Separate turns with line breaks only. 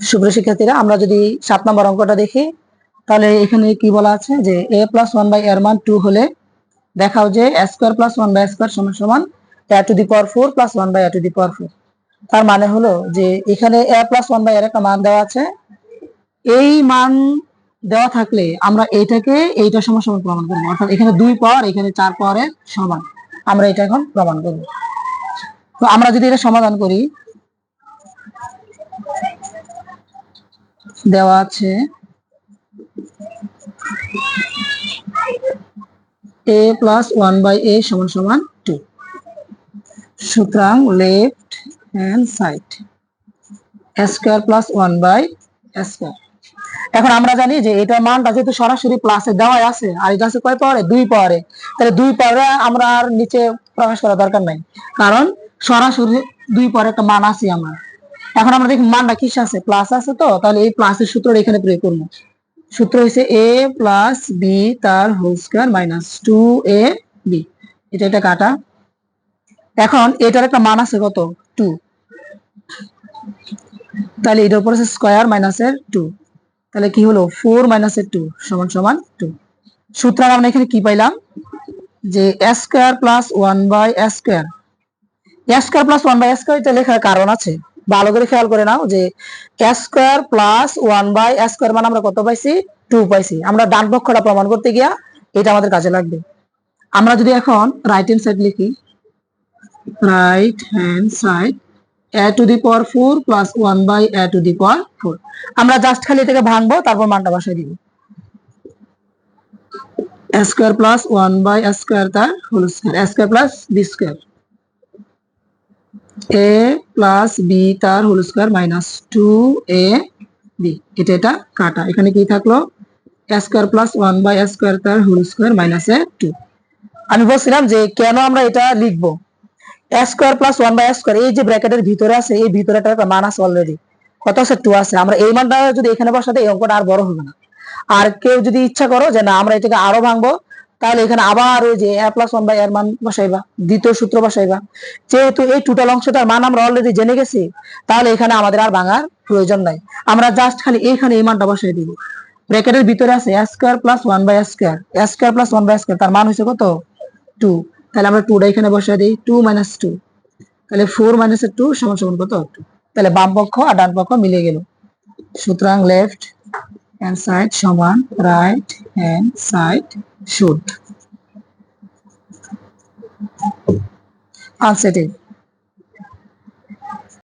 সুপ্রিয় শিক্ষার্থীরা, আমরা যদি 7 নম্বর অঙ্কটা দেখি, তাহলে এখানে কি বলা আছে যে a + 1/a এর মান 2 হলে দেখাও যে a² + 1/a² = a to the power 4 + 1/a to the power 4। তার মানে হলো যে এখানে a + 1/a এর একটা মান দেওয়া আছে। এই মান দেওয়া থাকলে আমরা এইটাকে এইটার সমান সমান প্রমাণ করবো, অর্থাৎ এখানে 2 পাওয়ার, এখানে 4 পাওয়ারের সমান। আমরা এটা এখন প্রমাণ করব। তো আমরা যদি এটা সমাধান করি, দেওয়া আছে a + 1/a = 2। সুতরাং left hand side a² + 1/a²। এখন আমরা জানি যে এটার মানটা যেহেতু সরাসরি প্লাসে দেওয়াই আছে, আর এটা আছে কয় পাওয়ারে? 2 পাওয়ারে। তাহলে 2 পাওয়ারে আমরা আর নিচে প্রকাশ করার দরকার নাই, কারণ সরাসরি 2 পাওয়ারে একটা মান আছে আমরা। এখন আমরা দেখি মানটা কিসে আছে? প্লাস আছে। তো তাহলে এই প্লাসের সূত্রটা এখানে প্রয়োগ করব। সূত্র হচ্ছে a + b তার হোল স্কয়ার মাইনাস 2ab। এটা কাটা। এখন এটার একটা মান আছে কত? 2। তাহলে এটার উপর আছে স্কয়ার মাইনাসের 2। তাহলে কি হলো? 4 - 2 = 2। সুতরাং আমরা এখানে কি পাইলাম যে a² + 1/a²। a² + 1/a² এটা লেখার কারণ আছে, ভালো করে খেয়াল করে নাও যে a² + 1/a² মানে আমরা কত পাইছি? 2 পাইছি। আমরা ডান পক্ষটা প্রমাণ করতে গিয়া এটা আমাদের কাজে লাগবে। আমরা যদি এখন রাইট হ্যান্ড সাইড লিখি, right hand side a to the power 4 + 1/a to the power 4। আমরা জাস্ট খালি এটাকে ভাঙবো, তারপর মানটা বসাই দিব। a² + 1/a² তার whole square, a² + b², a + b তার হোল স্কয়ার মাইনাস 2ab। এটা কাটা। এখানে কি থাকলো? a² + 1/a² তার হোল স্কয়ার মাইনাস 2। আমি বলছিলাম যে কেন আমরা এটা লিখবো। a² + 1/a², এই যে ব্র্যাকেটের ভিতরে আছে, এই ভিতরে একটা মান আছে অলরেডি। কত আছে? 2 আছে। আমরা এই মানটা যদি এখানে বসাতে, এই অঙ্কটা আর বড় হবে না। আর কেউ যদি ইচ্ছা করো যে না আমরা এটাকে আরো ভাঙবো, তাহলে এখানে আবার ওই যে a + 1/a এর মান বসাইবা, দ্বিতীয় সূত্র বসাইবা। যেহেতু এই টোটাল অংশটার মান আমরা অলরেডি জেনে গেছি, তাহলে এখানে আমাদের আর ভাঙার প্রয়োজন নাই। আমরা জাস্ট খালি এইখানে এই মানটা বসাই দিব। ব্র্যাকেটের ভিতরে আছে a² + 1/a², a² + 1/a², তার মান হচ্ছে কত? 2। তাহলে আমরা 2টা এখানে বসাই দিই, 2 - 2। তাহলে 4 - 2 = কত? 2। তাহলে বাম পক্ষ আর ডান পক্ষ মিলে গেল। সুতরাং লেফট হ্যান্ড সাইড সমান রাইট হ্যান্ড সাইড শুড। আনসেট।